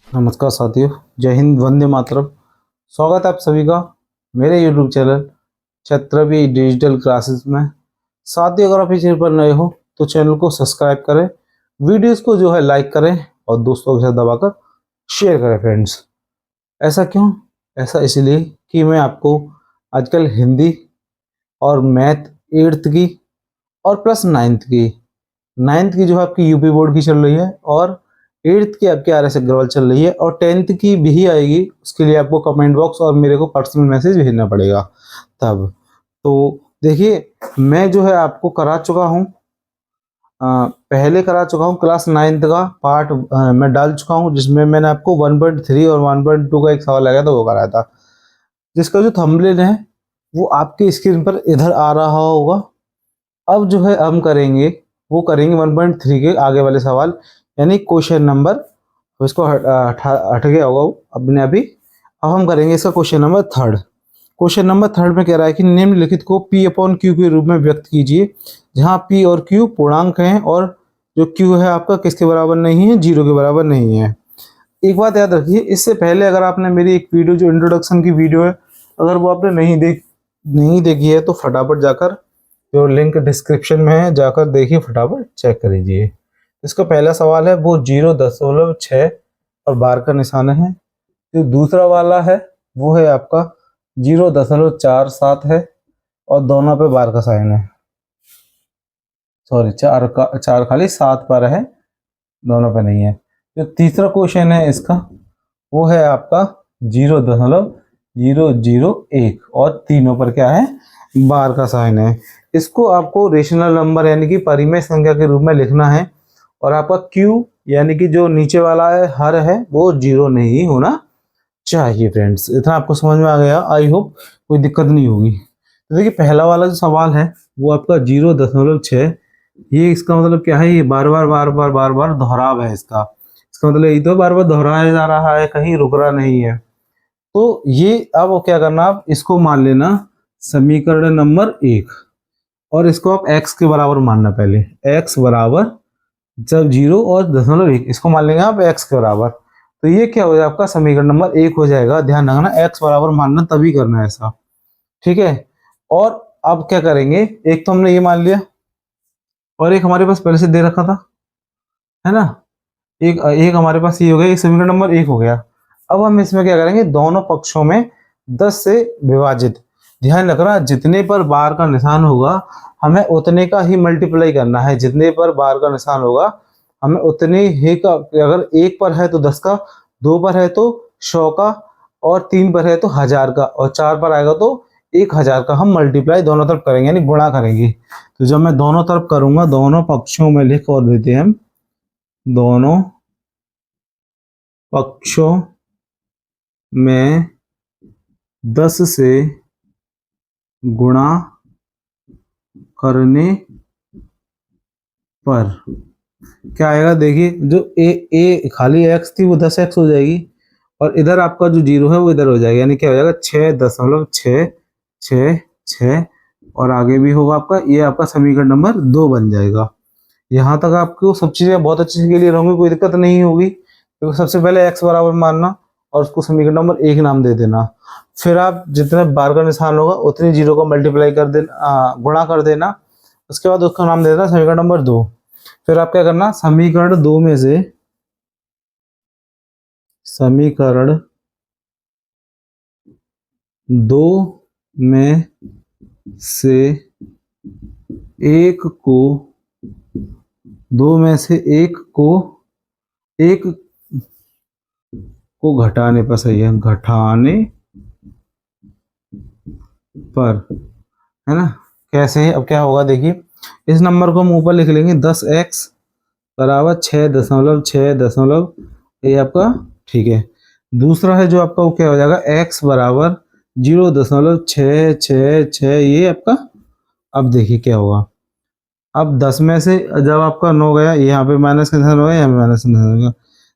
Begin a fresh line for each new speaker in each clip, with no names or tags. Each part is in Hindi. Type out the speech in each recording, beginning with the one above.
नमस्कार साथियों, जय हिंद, वंदे मातरम। स्वागत है आप सभी का मेरे यूट्यूब चैनल छत्रवी डिजिटल क्लासेस में। साथियों, अगर आप इस चैनल पर नए हो तो चैनल को सब्सक्राइब करें, वीडियोस को जो है लाइक करें और दोस्तों के साथ दबाकर शेयर करें फ्रेंड्स। ऐसा क्यों? ऐसा इसलिए कि मैं आपको आजकल हिंदी और मैथ 8th की और प्लस 9th की जो है आपकी यूपी बोर्ड की चल रही है और 8th की आपकी RS अग्रवाल चल रही है और 10th की भी आएगी। उसके लिए आपको कमेंट बॉक्स और मेरे को पर्सनल मैसेज भेजना पड़ेगा तब। तो देखिए, मैं जो है आपको करा चुका हूँ, पहले करा चुका हूँ क्लास 9th का पार्ट। मैं डाल चुका हूँ जिसमें मैंने आपको 1.3 और 1.2 का एक सवाल लगाया था, वो कराया था, जिसका जो थंबनेल है वो आपके स्क्रीन पर इधर आ रहा होगा। अब जो है हम करेंगे, वो करेंगे 1.3 के आगे वाले सवाल, यानी क्वेश्चन नंबर, इसको हट गया होगा वो अपने अभी। अब हम करेंगे इसका question number third. Question number third में कह रहा है कि निम्नलिखित को P अपॉन Q के रूप में व्यक्त कीजिए, जहाँ P और Q पूर्णांक हैं और जो Q है आपका किसके बराबर नहीं है, 0 के बराबर नहीं है। एक बात याद रखिए, इससे पहले अगर आपने मेरी एक वीडियो जो इंट्रोडक्शन की वीडियो है, अगर वो आपने नहीं देखी है तो फटाफट जाकर, जो लिंक डिस्क्रिप्शन में है, जाकर देखिए, फटाफट चेक कर लीजिए। इसका पहला सवाल है वो 0.6 और बार का निशान है। जो दूसरा वाला है वो है आपका 0.47 है और दोनों पे बार का साइन है। सॉरी, चार खाली 7 पर है, दोनों पे नहीं है। जो तीसरा क्वेश्चन है इसका वो है आपका 0.001 और तीनों पर क्या है, बार का साइन है। इसको आपको रेशनल नंबर यानी कि परिमेय संख्या के रूप में लिखना है और आपका Q यानी कि जो नीचे वाला है हर है वो 0 नहीं होना चाहिए फ्रेंड्स। इतना आपको समझ में आ गया? आई होप कोई दिक्कत नहीं होगी। तो देखिए, पहला वाला जो सवाल है वो आपका 0.6, ये इसका मतलब क्या है, ये बार बार दोहराव है इसका। इसका मतलब यही तो बार बार दोहराया जा रहा है, कहीं रुक रहा नहीं है। तो ये अब क्या करना, आप इसको मान लेना समीकरण नंबर 1 और इसको आप x के बराबर मानना। पहले x बराबर, जब 0 और 0.1 इसको मान लेंगे आप x के बराबर, तो ये क्या हो जाएगा, आपका समीकरण नंबर 1 हो जाएगा। ध्यान रखना, x बराबर मानना तभी करना है ऐसा, ठीक है। और अब क्या करेंगे, एक तो हमने ये मान लिया और एक हमारे पास पहले से दे रखा था, है ना। एक एक हमारे पास ये हो गया, ये समीकरण नंबर 1 हो गया। अब हम इसमें क्या करेंगे, दोनों पक्षों में 10 से विभाजित। ध्यान रखना, जितने पर बार का निशान होगा हमें उतने का ही मल्टीप्लाई करना है। जितने पर बार का निशान होगा हमें उतने ही का, अगर 1 पर है तो 10 का, 2 पर है तो 100 का, और 3 पर है तो 1000 का, और 4 पर आएगा तो 1000 का। हम मल्टीप्लाई दोनों तरफ करेंगे यानी गुणा करेंगे। तो जब मैं दोनों तरफ करूंगा, दोनों पक्षों में लिख और देते हैं हम, दोनों पक्षों में 10 से गुणा करने पर क्या आएगा, देखिए, जो ए खाली x थी वो 10x हो जाएगी और इधर आपका जो 0 है वो इधर हो जाएगा, यानी क्या हो जाएगा 6.666 और आगे भी होगा आपका, ये आपका समीकरण नंबर 2 बन जाएगा। यहाँ तक आपको सब चीजें बहुत अच्छे से क्लियर होंगी, कोई दिक्कत नहीं होगी। तो सबसे पहले x बराबर मानना और उसको समीकरण नंबर 1 नाम दे देना। फिर आप जितने बार का निशान होगा उतनी 0 को मल्टीप्लाई कर देना, गुणा कर देना। उसके बाद उसका नाम दे देना समीकरण नंबर 2। फिर आप क्या करना, समीकरण 2 में से, समीकरण 2 में से एक को, 2 में से एक को घटाने पर, सही है, घटाने पर, है ना। कैसे है, अब क्या होगा देखिए, इस नंबर को हम ऊपर लिख लेंगे 10x बराबर 6.6, ये आपका, ठीक है। दूसरा है जो आपका, वो क्या हो जाएगा, x बराबर 0.666, ये आपका। अब देखिए क्या होगा, अब 10 में से जब आपका 9 गया, यहाँ पे माइनस का निशान होगा, यहाँ पे माइनस का निशान होगा,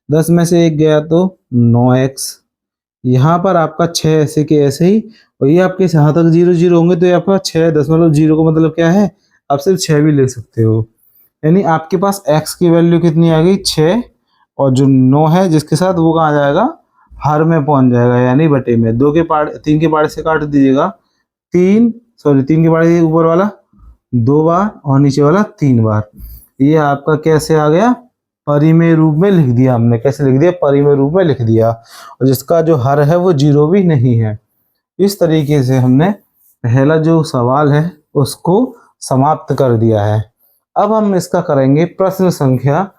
10 में से 1 गया तो 9x, यहाँ पर आपका 6 ऐसे के ऐसे ही, और ये आपके जहाँ तक 0 0 होंगे तो ये आपका 6.0 का मतलब क्या है, आप सिर्फ 6 भी ले सकते हो। यानी आपके पास x की वैल्यू कितनी आ गई, 6 और जो 9 है जिसके साथ वो कहाँ जाएगा, हर में पहुंच जाएगा यानी बटे में। 3 के पाड़े से काट दीजिएगा, 3 के पाड़े ऊपर वाला 2 बार और नीचे वाला 3 बार। ये आपका कैसे आ गया, परिमेय रूप में लिख दिया हमने। कैसे लिख दिया, परिमेय रूप में लिख दिया। और जिसका जो हर है वो 0 भी नहीं है। इस तरीके से हमने पहला जो सवाल है उसको समाप्त कर दिया है। अब हम इसका करेंगे प्रश्न संख्या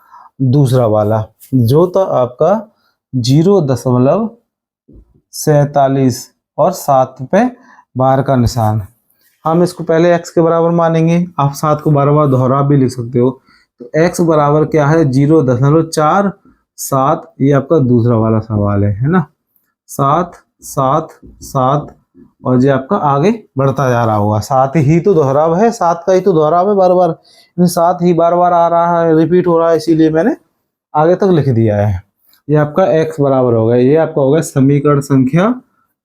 दूसरा वाला, जो था आपका 0.47 और 7 पे बार का निशान। हम इसको पहले x के बराबर मानेंगे, आप 7 को बार बार दोहरा भी लिख सकते हो। तो x बराबर क्या है, 0.47। ये आपका दूसरा वाला सवाल है ना। 7 7 7 और ये आपका आगे बढ़ता जा रहा होगा। 7 ही तो दोहराव है, 7 का ही तो दोहराव है, बार बार 7 ही बार बार आ रहा है, रिपीट हो रहा है, इसीलिए मैंने आगे तक लिख दिया है। ये आपका x बराबर हो गया, ये आपका हो गया समीकरण संख्या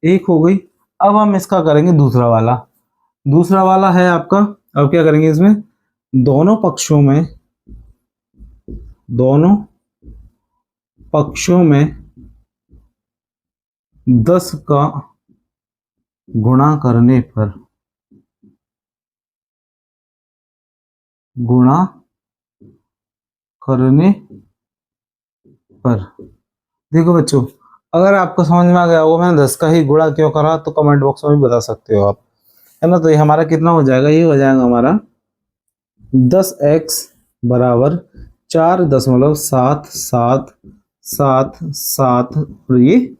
1 हो गई। अब हम इसका करेंगे दूसरा वाला। दूसरा वाला है आपका, अब क्या करेंगे इसमें, दोनों पक्षों में 10 का गुणा करने पर देखो बच्चों, अगर आपको समझ में आ गया होगा मैंने 10 का ही गुणा क्यों करा, तो कमेंट बॉक्स में भी बता सकते हो आप, है ना। तो ये हमारा कितना हो जाएगा, ये हो जाएगा हमारा 10x बराबर 4.777 और ये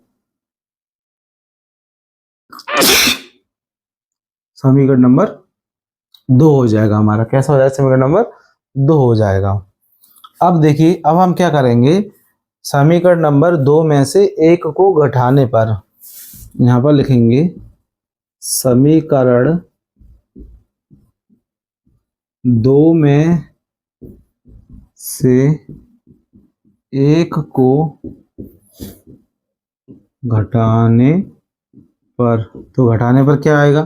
समीकरण नंबर 2 हो जाएगा हमारा। कैसा हो जाएगा, समीकरण नंबर 2 हो जाएगा। अब देखिए, अब हम क्या करेंगे, समीकरण नंबर 2 में से एक को घटाने पर, यहां पर लिखेंगे समीकरण 2 में से एक को घटाने पर, तो घटाने पर क्या आएगा,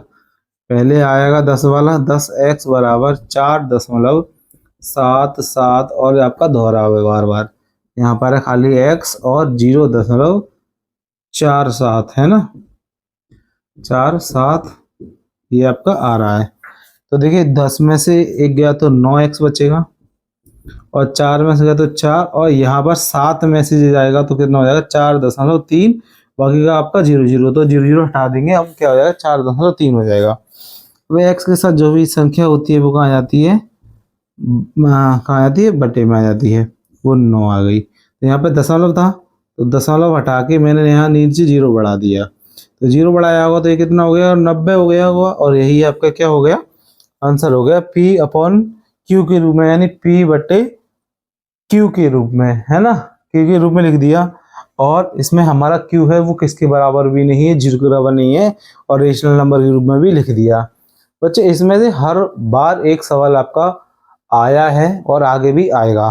पहले आएगा 10 वाला, 10x बराबर 4.77 और आपका दोहरा हुआ बार बार, यहाँ पर है खाली x और 0.47 है ना, 47 ये आपका आ रहा है। तो देखिए 10 में से एक गया तो 9x बचेगा और 4 में से गया तो 4 और यहाँ पर 7 में से जाएगा तो कितना हो जाएगा 4.3, बाकी का आपका 0 तो 0 हटा देंगे, अब क्या हो जाएगा 4.3 हो जाएगा। वह x के साथ जो भी संख्या होती है वो कहाँ जाती है, बटे में आ जाती है, वो 9 आ गई। तो यहाँ पे दशमलव था तो दशमलव हटा के मैंने यहाँ नीचे 0 बढ़ा दिया, तो 0 बढ़ाया होगा तो ये कितना हो गया, 90 हो गया होगा। और यही आपका क्या हो गया, आंसर हो गया P/Q के रूप में, यानी P बटे Q के रूप में, है ना, Q के रूप में लिख दिया। और इसमें हमारा Q है वो किसके बराबर भी नहीं है, 0 के बराबर नहीं है, और रेशनल नंबर के रूप में भी लिख दिया। बच्चे इसमें से हर बार एक सवाल आपका आया है और आगे भी आएगा,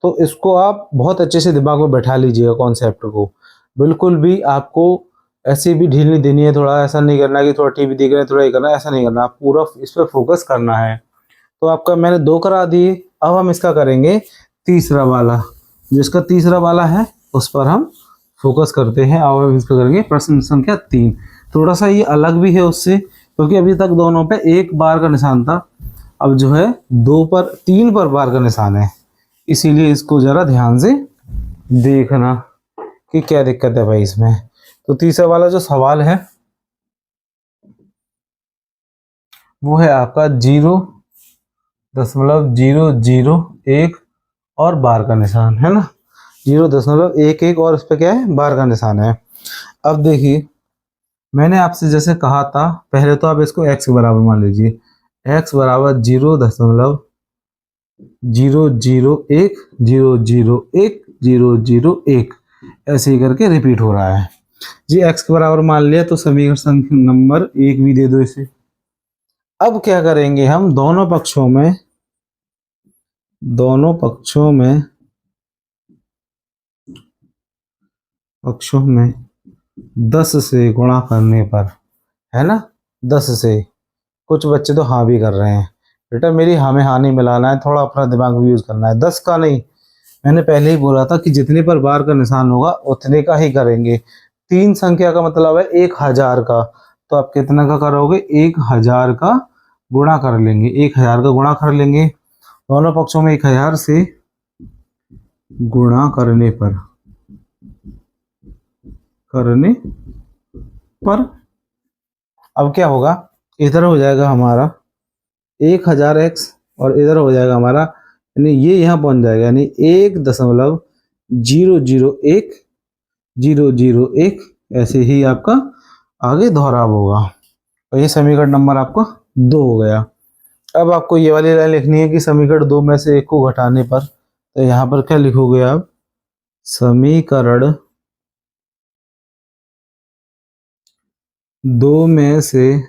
तो इसको आप बहुत अच्छे से दिमाग में बैठा लीजिएगा कॉन्सेप्ट को। बिल्कुल भी आपको ऐसे भी ढील नहीं देनी है, थोड़ा ऐसा नहीं करना कि थोड़ा टीवी देख रहे हैं थोड़ा ये करना है, ऐसा नहीं करना, आप पूरा इस पर फोकस करना है। तो आपका मैंने 2 करा दिए। अब हम इसका करेंगे तीसरा वाला, जिसका तीसरा वाला है उस पर हम फोकस करते हैं। अब हम इसका करेंगे प्रश्न संख्या 3। थोड़ा सा ये अलग भी है उससे, क्योंकि अभी तक दोनों पे एक बार का निशान था, अब जो है 3 पर बार का निशान है, इसीलिए इसको जरा ध्यान से देखना कि क्या दिक्कत है भाई इसमें। तो तीसरा वाला जो सवाल है वो है आपका 0.001 और बार का निशान, है ना, 0.11 और इस पर क्या है, बार का निशान है। अब देखिए मैंने आपसे जैसे कहा था, पहले तो आप इसको x के बराबर मान लीजिए, x बराबर 0.001 ऐसे ही करके रिपीट हो रहा है जी। x के बराबर मान लिया तो समीकरण संख्या नंबर 1 भी दे दो इसे। अब क्या करेंगे हम, दोनों पक्षों में 10 से गुणा करने पर, है ना, 10 से, कुछ बच्चे तो हाँ भी कर रहे हैं, बेटा मेरी हमें हाँ नहीं मिलाना है, थोड़ा अपना दिमाग भी यूज करना है, 10 का नहीं मैंने पहले ही बोला था कि जितने पर बार का निशान होगा उतने का ही करेंगे। 3 संख्या का मतलब है 1000 का, तो आप कितना का करोगे, 1000 का गुणा कर लेंगे, 1000 का गुणा कर लेंगे, दोनों पक्षों में 1000 से गुणा करने पर अब क्या होगा, इधर हो जाएगा हमारा 1000x और इधर हो जाएगा हमारा, यानी ये यहाँ पहुंच जाएगा, यानी 1.001 ऐसे ही आपका आगे दोहराव होगा। तो ये समीकरण नंबर आपका 2 हो गया। अब आपको ये वाली लाइन लिखनी है कि समीकरण 2 में से 1 को घटाने पर, तो यहाँ पर क्या लिखोगे आप, समीकरण 2 में से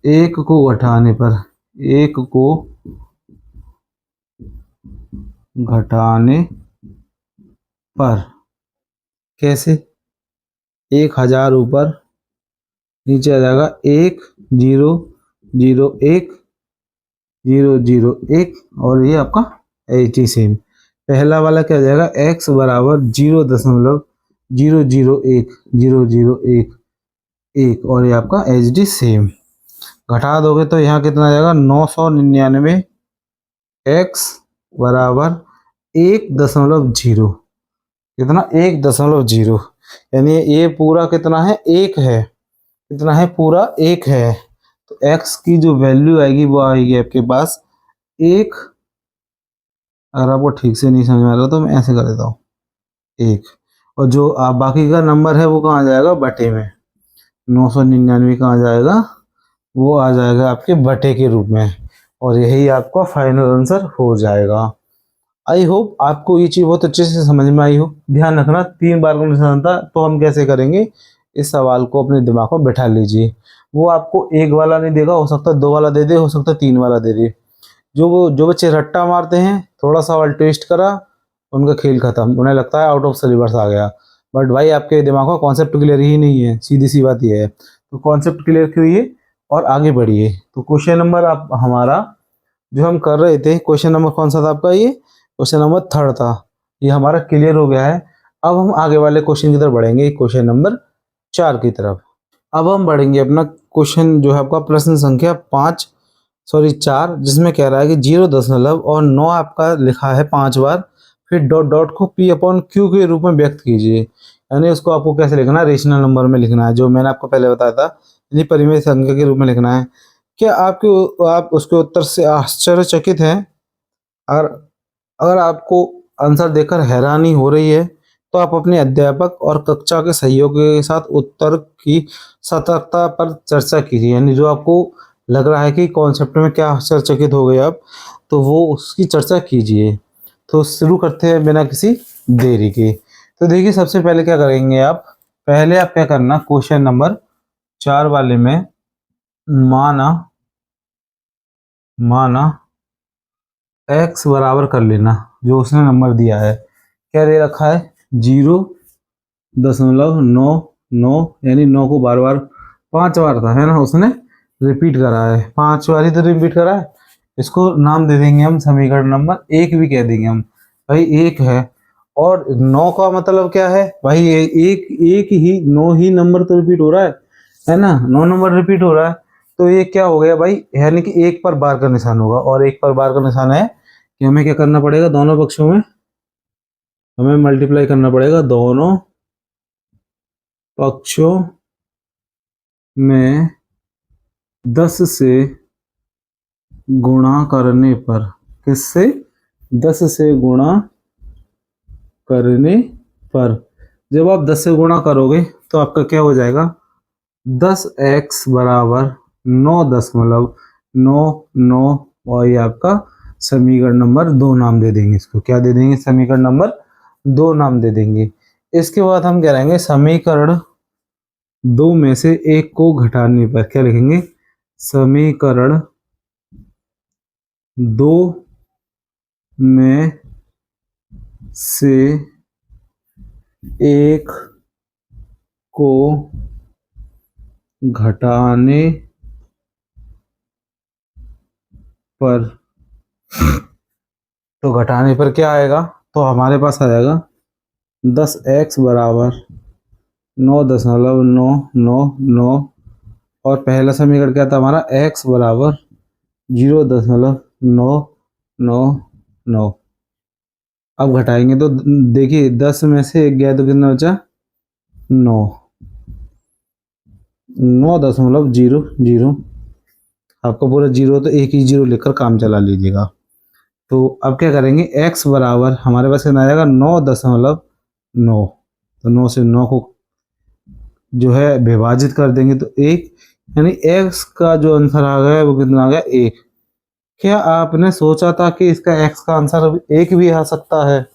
1 को घटाने पर, 1 को घटाने पर कैसे, 1000 ऊपर नीचे आ जाएगा 1001 और ये आपका एच डी सेम। पहला वाला क्या हो जाएगा, x बराबर 0.001 और ये आपका एच डी सेम। घटा दोगे तो यहाँ कितना आ जाएगा, 999 x बराबर 1.0, कितना 1.0, यानी ये पूरा कितना है, 1 है, कितना है पूरा 1 है। तो x की जो वैल्यू आएगी वो आएगी आपके पास 1। अगर आपको ठीक से नहीं समझ में आ रहा तो मैं ऐसे कर देता हूँ 1, और जो आप बाकी का नंबर है वो कहाँ जाएगा, बटे में, 999 कहाँ जाएगा, वो आ जाएगा आपके बटे के रूप में, और यही आपका फाइनल आंसर हो जाएगा। आई होप आपको ये चीज़ बहुत अच्छे से समझ में आई हो। ध्यान रखना 3 बार का निशान था, तो हम कैसे करेंगे, इस सवाल को अपने दिमाग में बैठा लीजिए। वो आपको 1 वाला नहीं देगा, हो सकता है 2 वाला दे दे, हो सकता है 3 वाला दे दे। जो बच्चे रट्टा मारते हैं, थोड़ा सवाल ट्विस्ट करा, उनका खेल खत्म, उन्हें लगता है आउट ऑफ सिलेबस आ गया। बट भाई आपके दिमाग में कॉन्सेप्ट क्लियर ही नहीं है, सीधी सी बात ये है। तो कॉन्सेप्ट क्लियर करिए और आगे बढ़िए। तो क्वेश्चन नंबर आप हमारा जो हम कर रहे थे, क्वेश्चन नंबर कौन सा था आपका, ये क्वेश्चन नंबर 3 था, ये हमारा क्लियर हो गया है। अब हम आगे वाले क्वेश्चन की तरफ बढ़ेंगे, क्वेश्चन नंबर 4 की तरफ। अब हम बढ़ेंगे अपना क्वेश्चन जो है आपका प्रश्न संख्या 4, जिसमें कह रहा है कि 0.9 आपका लिखा है 5 बार, फिर डॉट डॉट को p अपॉन क्यू के रूप में व्यक्त कीजिए। यानी उसको आपको कैसे लिखना है, रेशनल नंबर में लिखना है, जो मैंने आपको पहले बताया था, यानी परिमेय संख्या के रूप में लिखना है। क्या आप उसके उत्तर से आश्चर्यचकित हैं? अगर अगर आपको आंसर देखकर हैरानी हो रही है, तो आप अपने अध्यापक और कक्षा के सहयोग के साथ उत्तर की सतर्कता पर चर्चा कीजिए। यानी जो आपको लग रहा है कि कॉन्सेप्ट में क्या आश्चर्यचकित हो गए आप, तो वो उसकी चर्चा कीजिए। तो शुरू करते हैं बिना किसी देरी के। तो देखिए सबसे पहले क्या करेंगे आप, पहले आप क्या करना, क्वेश्चन नंबर 4 वाले में माना x बराबर कर लेना, जो उसने नंबर दिया है, क्या दे रखा है, 0.99, यानी 9 को बार बार 5 बार था, है ना, उसने रिपीट करा है, 5 बार ही तो रिपीट करा है। इसको नाम दे देंगे हम, समीकरण नंबर 1 भी कह देंगे हम, भाई 1 है। और 9 का मतलब क्या है भाई, एक एक ही 9 ही नंबर तो रिपीट हो रहा है ना, 9 नंबर रिपीट हो रहा है। तो ये क्या हो गया भाई, यानी कि 1 पर बार का निशान होगा, और 1 पर बार का निशान है कि हमें क्या करना पड़ेगा, दोनों पक्षों में हमें मल्टीप्लाई करना पड़ेगा, दोनों पक्षों में 10 से गुणा करने पर, किससे, 10 से गुणा करने पर, जब आप 10 से गुणा करोगे तो आपका क्या हो जाएगा, 10x बराबर 9.9, और ये आपका समीकरण नंबर 2 नाम दे देंगे, इसको क्या दे देंगे, समीकरण नंबर 2 नाम दे देंगे। इसके बाद हम क्या करेंगे, समीकरण 2 में से 1 को घटाने पर क्या लिखेंगे, समीकरण 2 में से 1 को घटाने पर तो घटाने पर क्या आएगा, तो हमारे पास आ जाएगा 10x बराबर 9.999 और पहला समीकरण क्या था हमारा, x बराबर 0.999। अब घटाएंगे तो देखिए 10 में से एक गया तो कितना बचा, 9, 9.00। आपका पूरा जीरो तो एक ही जीरो लेकर काम चला लीजिएगा। तो अब क्या करेंगे, x बराबर हमारे पास कितना आ जाएगा 9.9। तो 9 से 9 को जो है विभाजित कर देंगे तो एक, यानी x का जो आंसर आ गया वो कितना आ गया, एक। क्या आपने सोचा था कि इसका x का आंसर एक भी आ सकता है?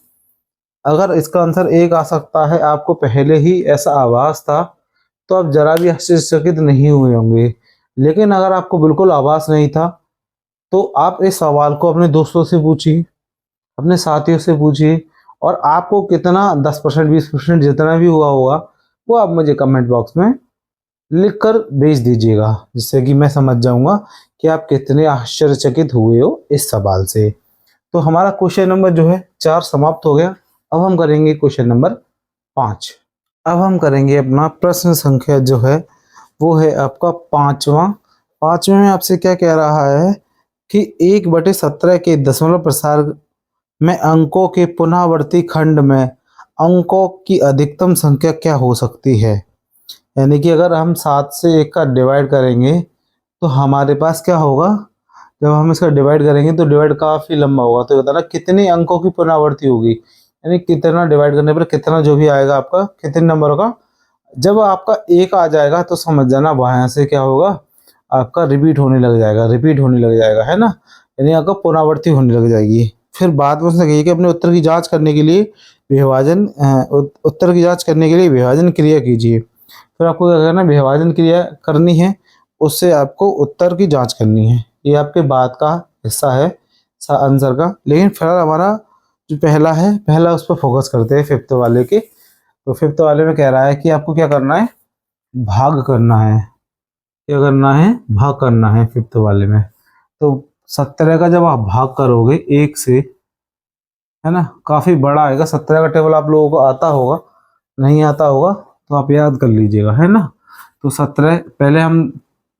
अगर इसका आंसर एक आ सकता है, आपको पहले ही ऐसा आभास था, तो आप जरा भी आश्चर्यचकित नहीं हुए होंगे। लेकिन अगर आपको बिल्कुल आभास नहीं था, तो आप इस सवाल को अपने दोस्तों से पूछिए, अपने साथियों से पूछिए, और आपको कितना 10% 20% जितना भी हुआ होगा वो आप मुझे कमेंट बॉक्स में लिख कर भेज दीजिएगा, जिससे कि मैं समझ जाऊंगा कि आप कितने आश्चर्यचकित हुए हो इस सवाल से। तो हमारा क्वेश्चन नंबर जो है 4 समाप्त हो गया। अब हम करेंगे क्वेश्चन नंबर 5। अब हम करेंगे अपना प्रश्न संख्या जो है वो है आपका 5वां। 5वें में आपसे क्या कह रहा है कि 1/17 के दशमलव प्रसार में अंकों के पुनरावर्ती खंड में अंकों की अधिकतम संख्या क्या हो सकती है। यानी कि अगर हम 7 से 1 का डिवाइड करेंगे तो हमारे पास क्या होगा, जब हम इसका डिवाइड करेंगे तो डिवाइड काफ़ी लंबा होगा। तो बताना कितने अंकों की पुनरावृत्ति होगी, यानी कितना डिवाइड करने पर कितना जो भी आएगा आपका कितने नंबर का। जब आपका एक आ जाएगा तो समझ जाना वहाँ से क्या होगा, आपका रिपीट होने लग जाएगा, रिपीट होने लग जाएगा, है ना, यानी आपका पुनरावृत्ति होने लग जाएगी। फिर बाद में उसने कही कि अपने उत्तर की जांच करने के लिए विभाजन उत्तर की जांच करने के लिए विभाजन क्रिया कीजिए। फिर आपको क्या करना है, विभाजन क्रिया करनी है, उससे आपको उत्तर की जांच करनी है। ये आपके बाद का हिस्सा है आंसर का। लेकिन फिलहाल हमारा जो पहला है, पहला उस पर फोकस करते हैं, फिफ्थ वाले के। तो फिफ्थ वाले में कह रहा है कि आपको क्या करना है, भाग करना है। क्या करना है, भाग करना है फिफ्थ वाले में। तो 17 का जब आप भाग करोगे एक से, है ना, काफ़ी बड़ा आएगा। 17 का टेबल आप लोगों को आता होगा, नहीं आता होगा तो आप याद कर लीजिएगा, है ना। तो 17 पहले हम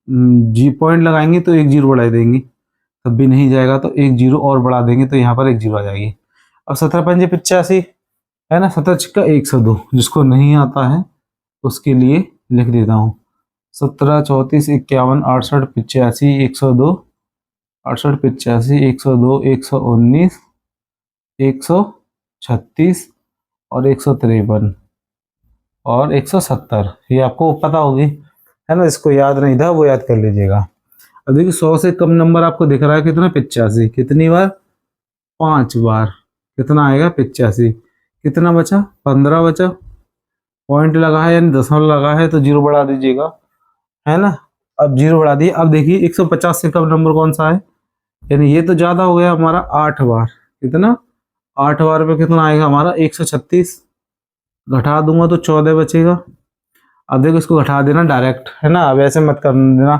जी पॉइंट लगाएंगे तो एक जीरो बढ़ा देंगे, तब भी नहीं जाएगा तो एक जीरो और बढ़ा देंगे तो यहाँ पर एक जीरो आ जाएगी। अब 17×5 = 85, है ना, 17×102। जिसको नहीं आता है उसके लिए लिख देता हूँ, 17, 34, 51, 68, 85, 102, 68, 85, 102, 119, 136 और 153 और 170। ये आपको पता होगी, है ना। इसको याद नहीं था वो याद कर लीजिएगा। अब देखिए 100 से कम नंबर आपको दिख रहा है कितना, 85। कितनी बार, 5 बार। कितना आएगा, 85। कितना बचा, 15 बचा। पॉइंट लगा है यानी दशमलव लगा है तो जीरो बढ़ा दीजिएगा, है ना। अब जीरो बढ़ा दिए। अब देखिए 150 से कम नंबर कौन सा है, यानी ये तो ज़्यादा हो गया हमारा 8 बार। कितना, 8 बार पे कितना आएगा हमारा, 136। घटा दूंगा तो 14 बचेगा। अब देखो इसको घटा देना डायरेक्ट, है ना। अब ऐसे मत कर देना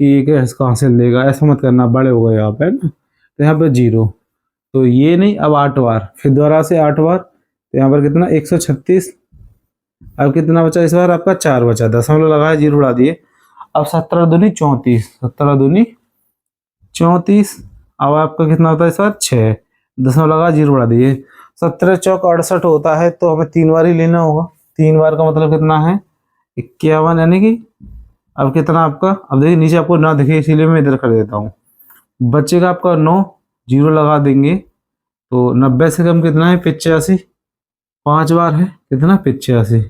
कि ये इसको हासिल देगा, ऐसा मत करना, बड़े हो गए आप, है ना। तो यहाँ पे जीरो, तो ये नहीं, अब 8 बार, फिर दोबारा से 8 बार, तो यहाँ पर कितना 136। अब कितना बचा इस बार, आपका 4 बचा, दशमलव लगाया, जीरो उड़ा दिए। अब 17 दूनी 34, 17 दूनी 34। अब आपका कितना होता है इस बार, 6, दशमलव लगा, जीरो उड़ा दिए। 17 चौक 68 होता है, तो हमें 3 बार ही लेना होगा। 3 बार का मतलब कितना है, 51, यानी कि अब कितना आपका, अब देखिए नीचे आपको ना दिखे इसीलिए मैं इधर कर देता हूँ। बचेगा आपका 9, जीरो लगा देंगे तो 90 से कम कितना है, 85। 5 बार है, कितना, 85।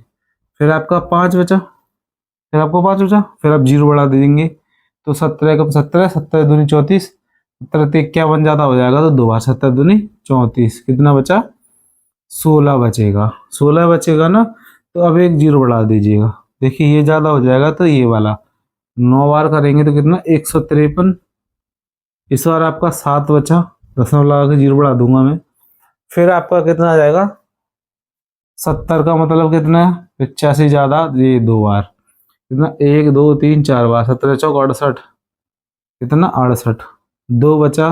फिर आपका 5 बचा, फिर आपको 5 बचा, फिर आप जीरो बढ़ा देंगे तो 17 कम 17, 17 दूनी 34, 17 ते 51 ज़्यादा हो जाएगा तो 2 बार, 17 दूनी 34। कितना बचा, 16 बचेगा। 16 बचेगा ना, तो अब एक जीरो बढ़ा दीजिएगा। देखिए ये ज़्यादा हो जाएगा तो ये वाला 9 बार करेंगे तो कितना, 153। इस बार आपका 7 बचा, दशमलव लगा के जीरो बढ़ा दूंगा मैं। फिर आपका कितना आ जाएगा, 70 का मतलब कितना है, 85 ज़्यादा, ये 2 बार, कितना, 1 2 3 4 बार, 17 चौक 68, कितना 68। 2 बचा,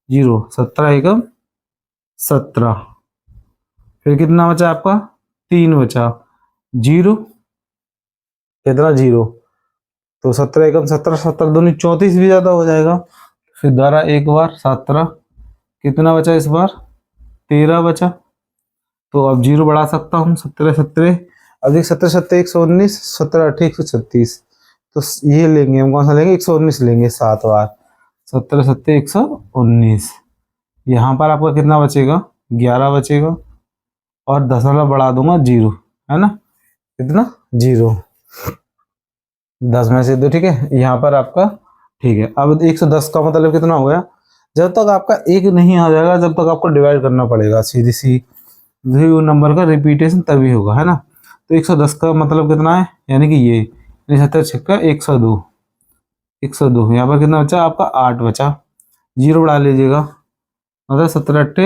जीरो, 17 एकम 17, फिर कितना बचा आपका 3 बचा, 0, कितना 0, तो 17 एकम 17, 17 दूनी 34 भी ज़्यादा हो जाएगा। फिर दोबारा एक बार 17, कितना बचा इस बार 13 बचा, तो अब 0 बढ़ा सकता हूँ, 17 17 अधिक 17 17 119, 17 8 136, तो ये लेंगे हम, कौन सा लेंगे 119 लेंगे 7 बार, 17 17 119। यहाँ पर आपका कितना बचेगा 11 बचेगा, और दशमलव बढ़ा दूंगा 0, है ना, कितना 0, 10 में से 2, ठीक है, यहाँ पर आपका ठीक है। अब 110 का मतलब कितना हो गया, जब तक आपका एक नहीं आ जाएगा जब तक आपको डिवाइड करना पड़ेगा, सीधी सी नंबर का रिपीटेशन तभी होगा, है ना। तो 110 का मतलब कितना है, यानी कि ये 70 छक्का 102, 102, यहाँ पर कितना बचा आपका 8 बचा, 0 बढ़ा लीजिएगा, मतलब 17 अट्ठे,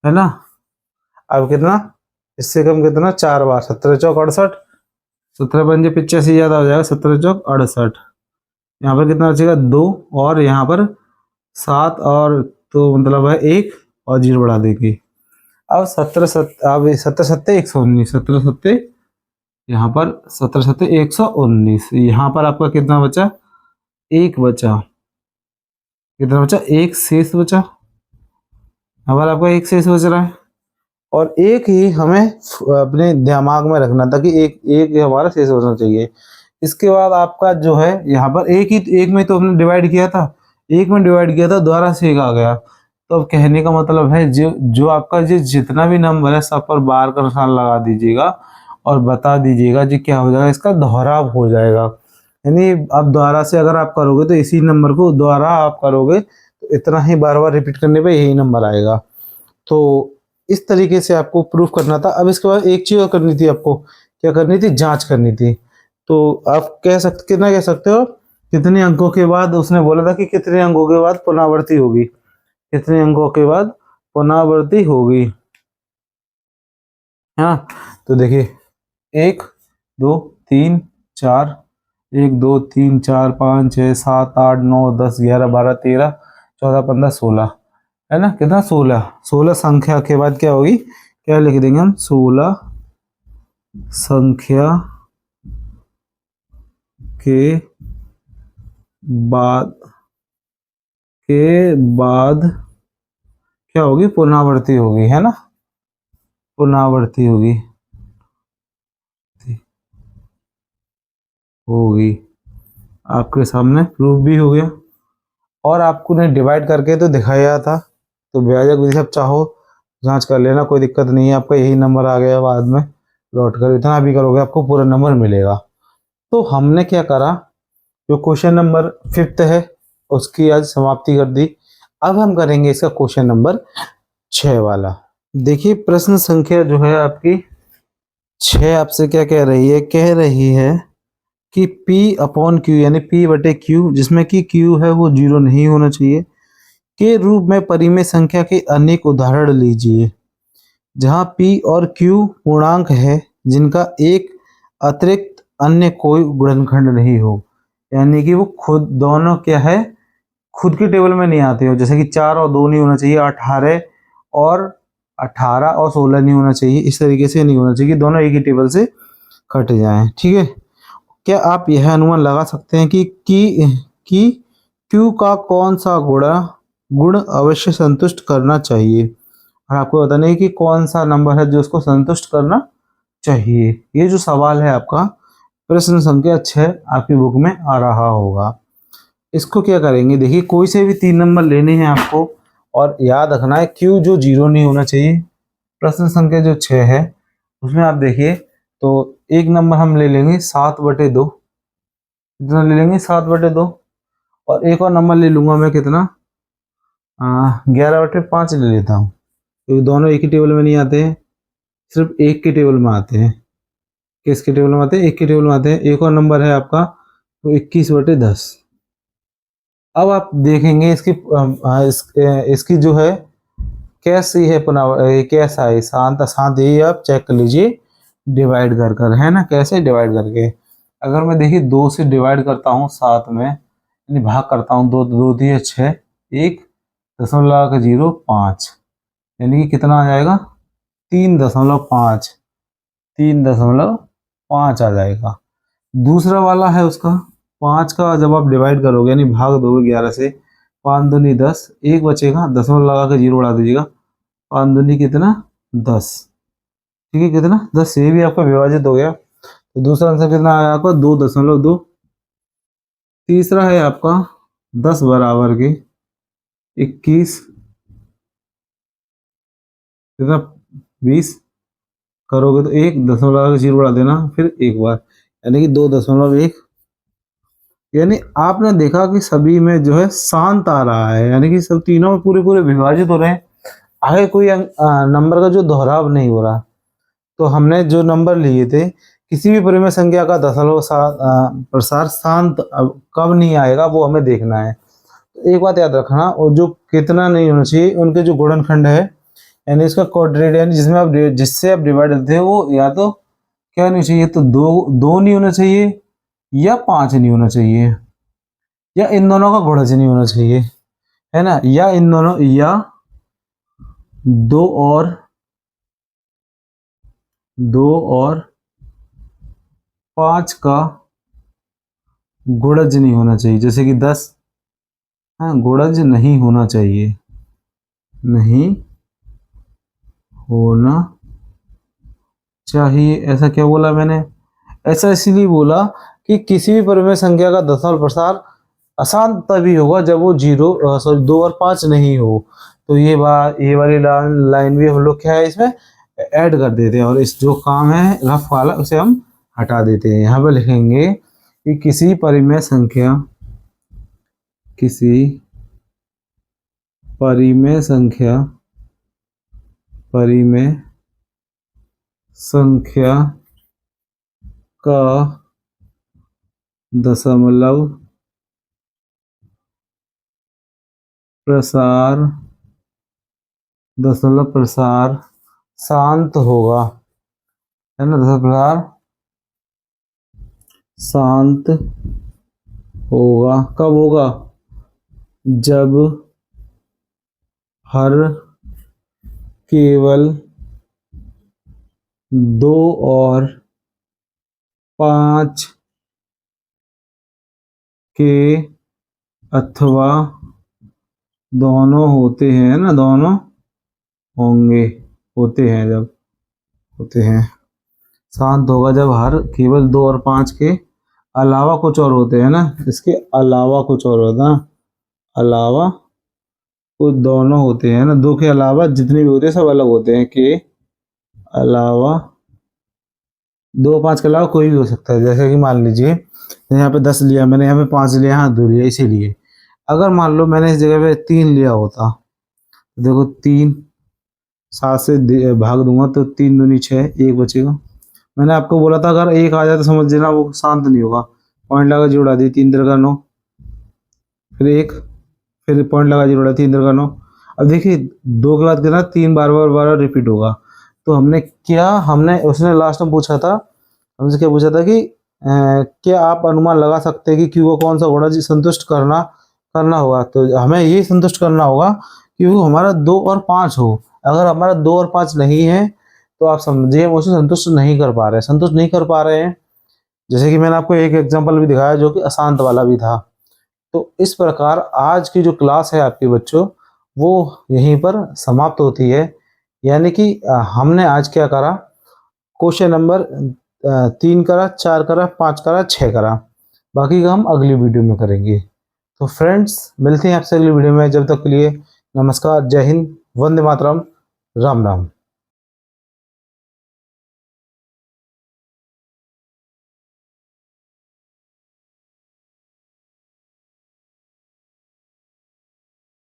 है ना। अब कितना, इससे कम कितना 4 बार, 17 चौक 68, 17 पंजे 85 ज़्यादा हो जाएगा, 17 चौक 68, यहाँ पर कितना बचेगा 2, और यहाँ पर 7, और तो मतलब है 1, और 0 बढ़ा देंगे। अब 17 सत्ते 119, 17 सत्ते यहाँ पर 17 सत्ते 119, यहाँ पर आपका कितना बचा 1 बचा, कितना बचा 1 शेष बचा, यहाँ पर आपका 1 शेष बच रहा है, और एक ही हमें अपने दिमाग में रखना था कि एक एक हमारा शेष बचना चाहिए। इसके बाद आपका जो है यहाँ पर एक में तो हमने डिवाइड किया था, एक में डिवाइड किया था, दोबारा से एक आ गया। तो अब कहने का मतलब है जो आपका जितना भी नंबर है सब पर बार का निशान लगा दीजिएगा और बता दीजिएगा जी क्या हो जाएगा, इसका दोहराव हो जाएगा। यानी अब दोबारा से अगर आप करोगे तो इसी नंबर को दोबारा आप करोगे तो इतना ही बार बार रिपीट करने पे यही नंबर आएगा। तो इस तरीके से आपको प्रूफ करना था। अब इसके बाद एक चीज़ और करनी थी आपको, क्या करनी थी, जांच करनी थी। तो आप कितना कह सकते हो, कितने अंकों के बाद, उसने बोला था कि कितने अंकों के बाद पुनरावृत्ति होगी, कितने अंकों के बाद पुनरावृत्ति होगी, हाँ। तो देखिए 1 2 3 4, 1 2 3 4 5 6 7 8 9 10 11 12 13 14 15 16, है ना, कितना 16, 16 संख्या के बाद क्या होगी, क्या लिख देंगे हम, 16 संख्या के बाद क्या होगी, पुनरावृत्ति होगी, है ना, पुनरावृत्ति होगी आपके सामने प्रूफ भी हो गया। और आपको ने डिवाइड करके तो दिखाया था, तो ब्याजक विधि सब चाहो जांच कर लेना, कोई दिक्कत नहीं है। आपका यही नंबर आ गया, बाद में लौट कर इतना भी करोगे आपको पूरा नंबर मिलेगा। तो हमने क्या करा, जो क्वेश्चन नंबर 5 है उसकी आज समाप्ति कर दी। अब हम करेंगे इसका क्वेश्चन नंबर 6 वाला। देखिए प्रश्न संख्या जो है आपकी 6 आपसे क्या कह रही है, कह रही है कि P अपॉन Q यानी P बटे Q, जिसमें कि Q है वो 0 नहीं होना चाहिए, के रूप में परिमेय संख्या के अनेक उदाहरण लीजिए जहां P और Q पूर्णांक है जिनका एक अतिरिक्त अन्य कोई गुणनखंड नहीं हो, यानी कि वो खुद दोनों क्या है, खुद के टेबल में नहीं आते हो। जैसे कि 4 और 2 नहीं होना चाहिए, 18 और 16 नहीं होना चाहिए, इस तरीके से नहीं होना चाहिए कि दोनों एक ही टेबल से कट जाएं, ठीक है। क्या आप यह अनुमान लगा सकते हैं कि Q का कौन सा गुण अवश्य संतुष्ट करना चाहिए, और आपको बताना है कि कौन सा नंबर है जो उसको संतुष्ट करना चाहिए। ये जो सवाल है आपका प्रश्न संख्या 6 आपकी बुक में आ रहा होगा। इसको क्या करेंगे, देखिए कोई से भी 3 नंबर लेने हैं आपको, और याद रखना है Q जो 0 नहीं होना चाहिए। प्रश्न संख्या जो 6 है उसमें आप देखिए, तो एक नंबर हम ले लेंगे 7/2, कितना ले लेंगे 7/2, और एक और नंबर ले लूंगा मैं कितना 11/5 ले लेता हूँ, क्योंकि दोनों एक ही टेबल में नहीं आते हैं, सिर्फ एक के टेबल में आते हैं। किसके टेबल में आते हैं, एक के टेबल में आते हैं। एक और नंबर है आपका तो 21/10। अब आप देखेंगे इसकी जो है कैसी है कैसा है, शांत शांत ही आप चेक कर लीजिए डिवाइड कर, है ना, कैसे डिवाइड करके। अगर मैं देखिए 2 से डिवाइड करता हूँ 7 में, यानी भाग करता हूँ 2 2 दिए 6, 1.05, यानी कि कितना आ जाएगा 3.5, 3.5 आ जाएगा। दूसरा वाला है उसका 5 का जब आप डिवाइड करोगे यानी भाग दोगे 11 से, 5 दूनी 10, एक बचेगा, दशमलव लगा के 0 उड़ा दीजिएगा, 5 दूनी कितना 10, ठीक है कितना 10, ये भी आपका विभाजित हो गया। तो दूसरा आंसर कितना आया आपका 2.2। तीसरा है आपका 10 बराबर के 21, कितना 20 करोगे तो 1 दशमलव लगा के 0 उड़ा देना, फिर एक बार, यानी कि 2.1। यानी आपने देखा कि सभी में जो है शांत आ रहा है, यानी कि सब तीनों में पूरे पूरे विभाजित हो रहे हैं, आगे कोई नंबर का जो दोहराव नहीं हो रहा। तो हमने जो नंबर लिए थे, किसी भी परिमेय संख्या का दशमलव प्रसार शांत कब नहीं आएगा वो हमें देखना है। तो एक बात याद रखना, और जो कितना नहीं होना चाहिए उनके जो गुणनखंड है, यानी इसका क्वाड्रेट यानी जिसमें आप जिससे आप डिवाइड करते हो, वो या तो क्या नहीं चाहिए, तो दो नहीं होना चाहिए, या 5 नहीं होना चाहिए, या इन दोनों का गुणज नहीं होना चाहिए, है ना, या इन दोनों, या 2 और 5 का गुणज नहीं होना चाहिए, जैसे कि 10, हाँ गुणज नहीं होना चाहिए, नहीं होना चाहिए। ऐसा क्या बोला मैंने? ऐसा इसलिए बोला कि किसी भी परिमेय संख्या का दशमलव प्रसार अशांत तभी होगा जब वो 2 और 5 नहीं हो। तो ये वाली लाइन भी हम लोग क्या है इसमें ऐड कर देते हैं, और इस जो काम है रफ वाला उसे हम हटा देते हैं। यहाँ पे लिखेंगे कि किसी परिमेय संख्या का दशमलव प्रसार शांत होगा, है ना, दशमलव प्रसार शांत होगा। कब होगा? जब हर केवल 2 और 5 के अथवा दोनों होते हैं ना, दोनों होंगे, होते हैं, जब होते हैं। शांत होगा जब हर केवल 2 और 5 के अलावा कुछ और होते हैं ना, इसके अलावा कुछ और होता है, अलावा कुछ दोनों होते हैं ना, 2 के अलावा जितने भी होते हैं सब अलग होते हैं, के अलावा 2 और 5 के अलावा कोई भी हो सकता है। जैसे कि मान लीजिए यहाँ पे 10 लिया मैंने, यहाँ पे 5 लिया, यहाँ 2 लिया, इसीलिए अगर मान लो मैंने इस जगह पे 3 लिया होता, देखो 3 7 से भाग दूंगा तो 3 दूनी 6, 1 बचेगा। मैंने आपको बोला था अगर 1 आ जाए तो समझ लेना वो शांत नहीं होगा, पॉइंट लगा जोड़ा दी, 3 3 का 9, फिर 1, फिर पॉइंट लगा जोड़ा 3 3 का 9। अब देखिए 2 के बाद कितना 3 बार रिपीट होगा। तो हमने उसने लास्ट में पूछा था, हमसे क्या पूछा था कि क्या आप अनुमान लगा सकते हैं कि क्यू को कौन सा गुणज संतुष्ट करना होगा। तो हमें ये संतुष्ट करना होगा कि वो हमारा 2 और 5 हो। अगर हमारा 2 और 5 नहीं है तो आप समझिए हम उसे संतुष्ट नहीं कर पा रहे हैं। जैसे कि मैंने आपको एक एग्जांपल भी दिखाया जो कि अशांत वाला भी था। तो इस प्रकार आज की जो क्लास है आपके बच्चों वो यहीं पर समाप्त होती है। यानी कि हमने आज क्या करा, क्वेश्चन नंबर 3 करा, 4 करा, 5 करा, 6 करा, बाकी का हम अगली वीडियो में करेंगे। तो फ्रेंड्स मिलते हैं आपसे अगली वीडियो में, जब तक के लिए नमस्कार, जय हिंद, वंदे मातरम, राम राम।